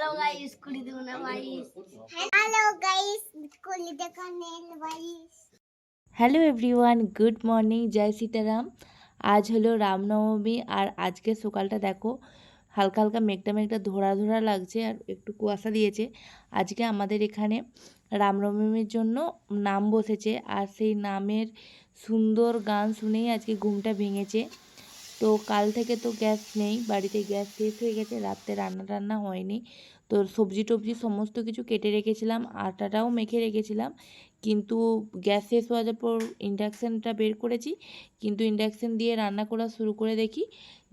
Guys कुली देबो ना guys hello guys कुली देखो नेल guys hello everyone, good morning, জয় সীতারাম। আজ হলো রামনবমী আর আজকে সকালটা দেখো হালকা হালকা মেঘটা মেঘটা ধরা ধরা লাগছে আর একটু কুয়াশা দিয়েছে। আজকে আমাদের এখানে রামনবমীর জন্য নাম বসেছে আর সেই নামের সুন্দর গান শুনেই আজকে ঘুমটা ভেঙেছে। তো কাল থেকে তো গ্যাস নেই, বাড়িতে গ্যাস শেষ হয়ে গেছে, রাত্রে রান্না টান্না হয়নি। তো সবজি টবজি সমস্ত কিছু কেটে রেখেছিলাম, আটাটাও মেখে রেখেছিলাম, কিন্তু গ্যাস শেষ হওয়ার পর ইন্ডাকশানটা বের করেছি, কিন্তু ইন্ডাকশান দিয়ে রান্না করা শুরু করে দেখি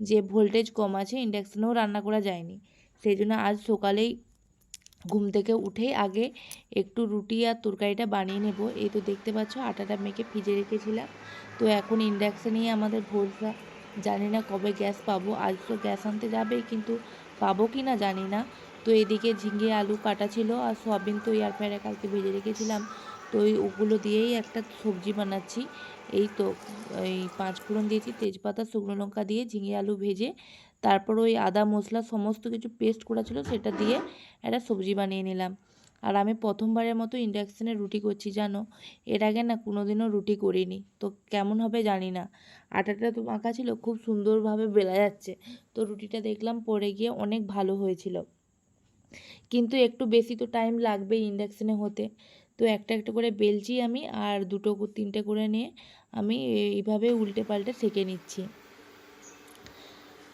যে ভোল্টেজ কম আছে, ইন্ডাকশানেও রান্না করা যায়নি। সেই জন্য আজ সকালেই ঘুম থেকে উঠেই আগে একটু রুটি আর তরকারিটা বানিয়ে নেব। এই তো দেখতে পাচ্ছ আটাটা মেখে ভিজে রেখেছিলাম। তো এখন ইন্ডাকশানেই আমাদের ভরসা, জানি না কবে গ্যাস পাবো। আজ তো গ্যাস আনতে যাবে, কিন্তু পাবো কি না জানি না। তো এদিকে ঝিঙে আলু কাটা ছিল আর সয়াবিন তো এয়ার ফ্রায়ারে কালকে ভেজে রেখেছিলাম, তো ওগুলো দিয়েই একটা সবজি বানাচ্ছি। এই তো এই 5 ফোড়ন দিয়েছি, তেজপাতা শুকনো লঙ্কা দিয়ে ঝিঙে আলু ভেজে তারপর ওই আদা মশলা সমস্ত কিছু পেস্ট করা ছিল সেটা দিয়ে একটা সবজি বানিয়ে নিলাম। আর আমি প্রথমবারের মতো ইন্ডাকশানে রুটি করছি জানো, এর আগে না কোনোদিনও রুটি করিনি, তো কেমন হবে জানি না। আটাটা তো মাখা ছিল, খুব সুন্দরভাবে বেলা যাচ্ছে। তো রুটিটা দেখলাম পরে গিয়ে অনেক ভালো হয়েছিল, কিন্তু একটু বেশি তো টাইম লাগবে ইন্ডাকশানে হতে। তো একটা একটা করে বেলছি আমি, আর 2-3টে করে নিয়ে আমি এইভাবে উল্টে পাল্টে সেঁকে নিচ্ছি।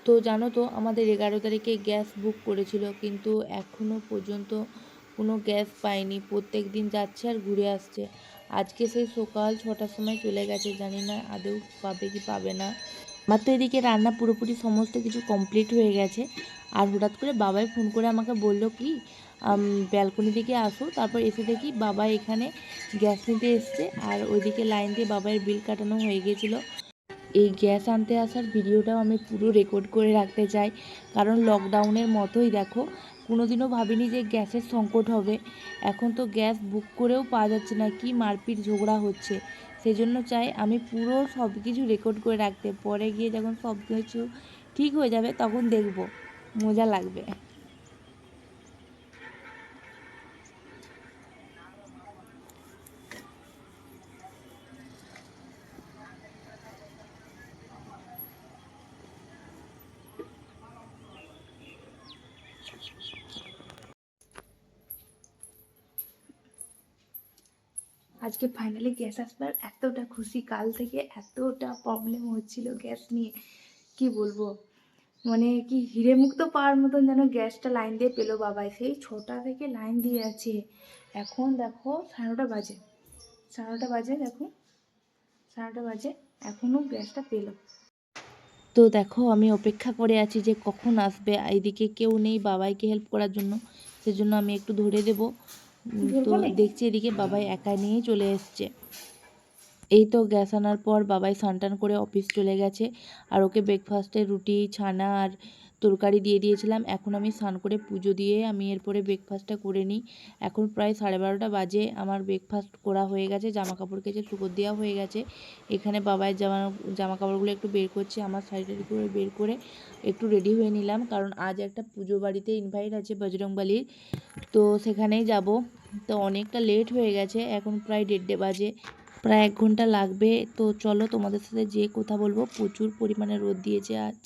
তো জানো তো আমাদের 11 তারিখে গ্যাস বুক করেছিল, কিন্তু এখনও পর্যন্ত কোনো গ্যাস পাইনি। প্রত্যেক দিন যাচ্ছে আর ঘুরে আসছে। আজকে সেই সকাল 6টার সময় চলে গেছে, জানি না আদৌ পাবে কি পাবে না। আমার তো এদিকে রান্না পুরোপুরি সমস্ত কিছু কমপ্লিট হয়ে গেছে। আর হঠাৎ করে বাবাই ফোন করে আমাকে বলল কি ব্যালকনি দিকে আসো। তারপর এসে দেখি বাবা এখানে গ্যাস নিতে এসছে, আর ওইদিকে লাইন দিয়ে বাবাইয়ের বিল কাটানো হয়ে গিয়েছিলো। এই গ্যাস আনতে আসার ভিডিওটাও আমি পুরো রেকর্ড করে রাখতে চাই, কারণ লকডাউনের মতোই দেখো কোনোদিনও ভাবিনি যে গ্যাসের সংকট হবে। এখন তো গ্যাস বুক করেও পাওয়া যাচ্ছে না, কি মারপিট ঝগড়া হচ্ছে। সেজন্য চাই আমি পুরো সব কিছু রেকর্ড করে রাখতে, পরে গিয়ে যখন সব কিছু ঠিক হয়ে যাবে তখন দেখব, মজা লাগবে। আজকে ফাইনালি গ্যাস আসবার এতটা খুশি, কাল থেকে এতটা প্রবলেম হচ্ছিল গ্যাস নিয়ে, কি বলবো। মানে কি হিরে মুক্ত পাওয়ার মতন যেন গ্যাসটা লাইন দিয়ে পেলো বাবাই। সেই 6টা থেকে লাইন দিয়ে আছে, এখন দেখো 9:30 বাজে, 9:30 বাজে, দেখো 9:30 বাজে, এখনও গ্যাসটা পেলো। তো দেখো আমি অপেক্ষা করে আছি যে কখন আসবে। এইদিকে কেউ নেই বাবাইকে হেল্প করার জন্য, সেজন্য আমি একটু ধরে দেবো। তো দেখছি এদিকে বাবাই একা নিয়েই চলে এসছে। এই তো গ্যাস আনার পর বাবাই স্নান করে অফিস চলে গেছে, আর ওকে ব্রেকফাস্টে রুটি ছানা আর তরকারি দিয়ে দিয়েছিলাম। এখন আমি স্নান করে পুজো দিয়ে আমি এরপরে ব্রেকফাস্টটা করে নিই। এখন প্রায় 12:30 বাজে, আমার ব্রেকফাস্ট করা হয়ে গেছে, জামা কাপড় কেচে শুকোতে দেওয়া হয়ে গেছে। এখানে বাবাইয়ের জামা কাপড়গুলো একটু বের করছি, আমার শাড়িটারি করে বের করে একটু রেডি হয়ে নিলাম, কারণ আজ একটা পুজো বাড়িতে ইনভাইট আছে বজরংবলীর, তো সেখানেই যাব। তো অনেকটা লেট হয়ে গেছে, এখন প্রায় 1:30 বাজে, প্রায় 1 ঘন্টা লাগবে। তো চলো তোমাদের সাথে যে কথা বলবো। প্রচুর পরিমাণে রোদ দিয়েছে আজ।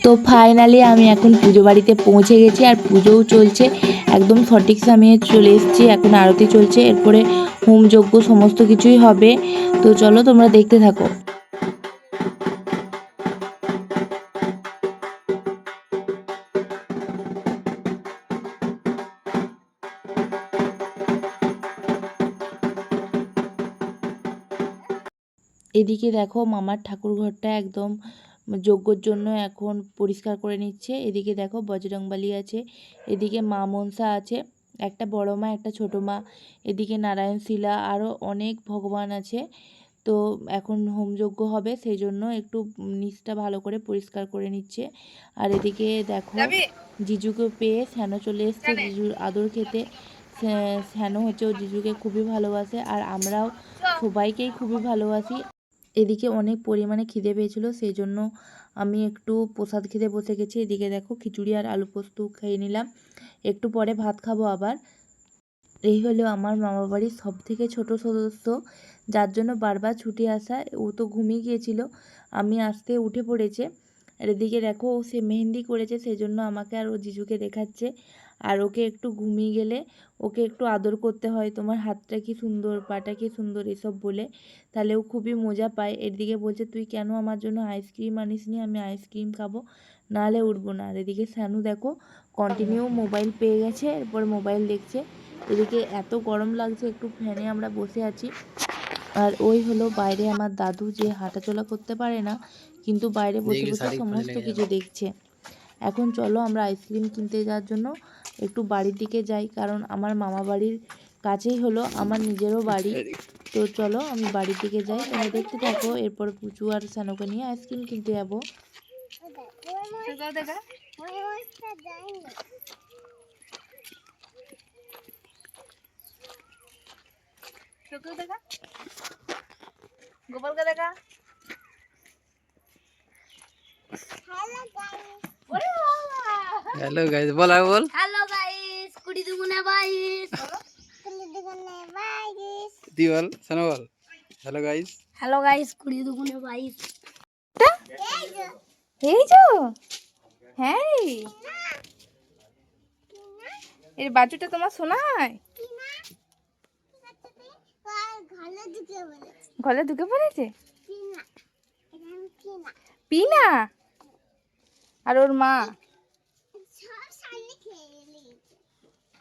তো ফাইনালি আমি এখন পুজো বাড়িতে পৌঁছে গেছি, আর পুজোও চলছে, একদম সঠিক সময়ে চলে এসেছি। এখন আরতি চলছে, এরপরে হোম যজ্ঞ সমস্ত কিছুই হবে। তো চলো তোমরা দেখতে থাকো। এদিকে দেখো মামার ঠাকুর ঘরটা একদম যজ্ঞর জন্য এখন পরিষ্কার করে নিচ্ছে। এদিকে দেখো বজরংবলী আছে, এদিকে মা মনসা আছে, একটা বড় মা একটা ছোট মা, এদিকে নারায়ণ শিলা, আরও অনেক ভগবান আছে। তো এখন হোমযজ্ঞ হবে, সেই জন্য একটু নিচটা ভালো করে পরিষ্কার করে নিচ্ছে। আর এদিকে দেখো জিজুকে পেয়ে স্যানো চলে এসছে জিজুর আদর খেতে। স্যানো হচ্ছে ও জিজুকে খুবই ভালোবাসে, আর আমরাও সবাইকেই খুবই ভালোবাসি। এদিকে অনেক পরিমাণে খিদে পেয়েছিল, সেই জন্য আমি একটু প্রসাদ খেতে বসে গেছি। এদিকে দেখো খিচুড়ি আর আলু পোস্ত খেয়ে নিলাম, একটু পরে ভাত খাবো আবার। এই হলো আমার মামাবাড়ির সবথেকে ছোট সদস্য, যার জন্য বারবার ছুটে আসা। ও তো ঘুমিয়ে গিয়েছিল, আমি আসতে উঠে পড়েছে। আর এদিকে দেখো ও সে মেহেন্দি করেছে, সেই জন্য আমাকে আর ও জিজুকে দেখাচ্ছে। আর ওকে একটু ঘুমিয়ে গেলে ওকে একটু আদর করতে হয়, তোমার হাতটা কি সুন্দর, পাটা কি সুন্দর, এসব বলে, তাহলে ও খুবই মজা পায়। এদিকে বলছে তুই কেন আমার জন্য আইসক্রিম আনিসনি, আমি আইসক্রিম খাবো, নাহলে উঠবো না। আর এদিকে শানু দেখো কন্টিনিউ মোবাইল পেয়ে গেছে, এরপর মোবাইল দেখছে। এদিকে এত গরম লাগছে, একটু ফ্যানে আমরা বসে আছি। আর ওই হলো বাইরে আমার দাদু, যে হাঁটাচলা করতে পারে না, কিন্তু বাইরে বসে বসে সমস্ত কিছু দেখছে। এখন চলো আমরা আইসক্রিম কিনতে যাওয়ার জন্য একটু বাড়ির দিকে যাই, কারণ আমার মামা বাড়ির কাছেই হলো আমার নিজেরও বাড়ি। তো চলো আমি বাড়ির দিকে যাই, তোমরা দেখতে থাকো। এরপর পুচু আর সানুকে নিয়ে আইসক্রিম কিনতে যাবো। গোপালকে দেখা। हेलो गाइस बोला बोल हेलो गाइस कुड़ी दुगुना बाईस दीवाल सनोवाल हेलो गाइस कुड़ी दुगुना बाईस এই যে হ্যাঁ রে, এর বাজুটা তোমার শোনায়, গলে ঢুকে পড়েছে পিনা আর ওর মা।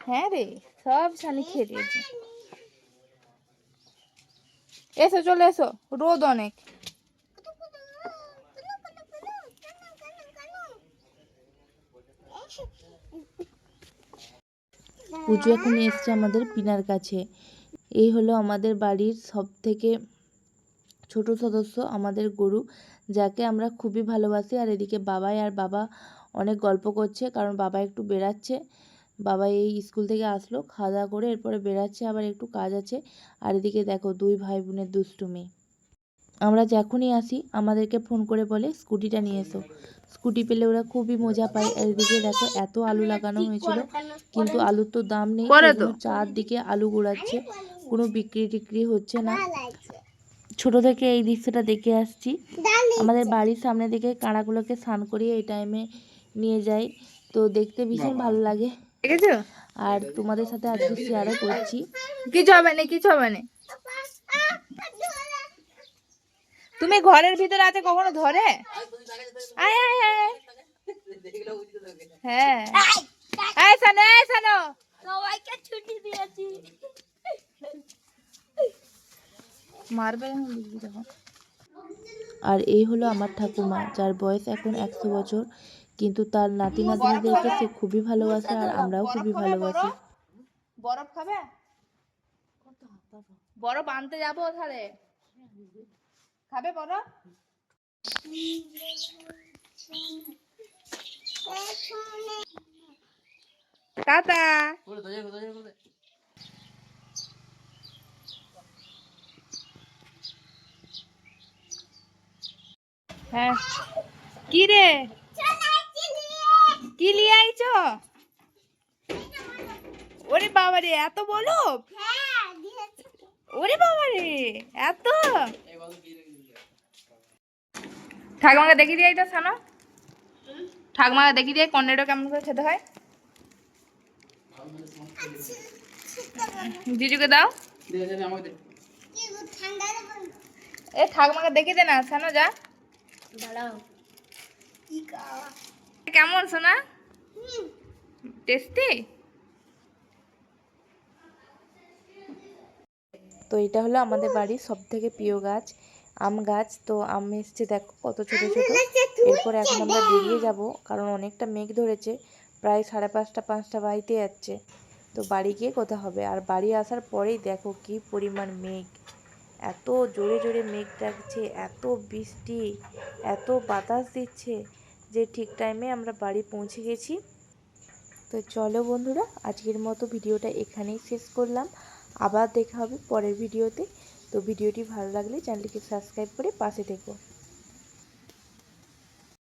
হ্যাঁ রে, সব সানি খেয়ে দিয়েছে। এসো চলে এসো, রোদ অনেক। পুজো এখন এসছে আমাদের পিনার কাছে। এই হলো আমাদের বাড়ির সব থেকে ছোট সদস্য, আমাদের গরু, যাকে আমরা খুবই ভালোবাসি। আর এদিকে বাবা অনেক গল্প করছে, কারণ বাবা একটু বেড়াচ্ছে। বাবা এই স্কুল থেকে আসলো, খাওয়া দাওয়া করে এরপরে বেড়াচ্ছে, আবার একটু কাজ আছে। আর এদিকে দেখো দুই ভাই বোনের দুষ্টুমি। আমরা যখনই আসি আমাদেরকে ফোন করে বলে স্কুটিটা নিয়ে এসো। স্কুটি পেলে ওরা খুবই মজা পায়। আর এদিকে দেখো এত আলু লাগানো হয়েছিল, কিন্তু আলুর তো দাম নেই, চারদিকে আলু গোড়াচ্ছে, কোনো বিক্রি টিক্রি হচ্ছে না। ছোট থেকে এই দৃশ্যটা দেখে আসছি। আমাদের বাড়ির সামনে দিকে কাঁড়াগুলোকে স্নান করিয়ে এই টাইমে নিয়ে যাই, তো দেখতে ভীষণ ভালো লাগে। আর তোমাদের সাথে আজকে শেয়ারও করছি। কিছু হবে না, কিছু হবে না। তুমি ঘরের ভিতরে আছে, কখনো ধরে? আয় আয় আয়, হ্যাঁ আয় সানো, আয় সানো, সবাইকে ছুটি দিয়েছি মারবে এখন দেখবি তখন। আর এই হলো আমার ঠাকুমা, যার বয়স এখন 100 বছর, কিন্তু তার নাতি নাতনিদেরকে সে খুবই ভালোবাসে, আর আমরাও খুবই ভালোবাসি। বরফ খাবে? বরফ আনতে যাবো তাহলে, খাবে বরফ? টাটা। হ্যাঁ কি রে, কি নিয়ে আইছো? ওরে বাবা রে, এত বলো, ওরে বাবা রে এত। ঠাকুমাকে দেখিয়ে দিয়ে তো সানো, ঠাকুমাকে দেখিয়ে দিয়ে কর্নেটো কেমন করে খেতে হয়। জিজুকে দাও, এ ঠাকুমাকে দেখিয়ে দে না সানো, যা। কেমন সোনা, টেস্টি? তো এটা হলো আমাদের বাড়ির সব থেকে প্রিয় গাছ, আম গাছ। তো আম এসছে দেখো কত ছোট ছোট। এরপরে এখন আমরা বেরিয়ে যাব, কারণ অনেকটা মেঘ ধরেছে, প্রায় 5:30 5টা বাড়িতে যাচ্ছে। তো বাড়ি গিয়ে কথা হবে। আর বাড়ি আসার পরেই দেখো কি পরিমাণ মেঘ, এত জোরে জোরে মেঘ ডাকছে, এত বৃষ্টি, এত বাতাস দিচ্ছে, যে ঠিক টাইমে আমরা বাড়ি পৌঁছে গেছি। তো চলো বন্ধুরা, আজকের মতো ভিডিওটা এখানেই শেষ করলাম, আবার দেখা হবে পরের ভিডিওতে। তো তো ভিডিওটি ভালো লাগলে চ্যানেলটিকে সাবস্ক্রাইব করে পাশে থেকো।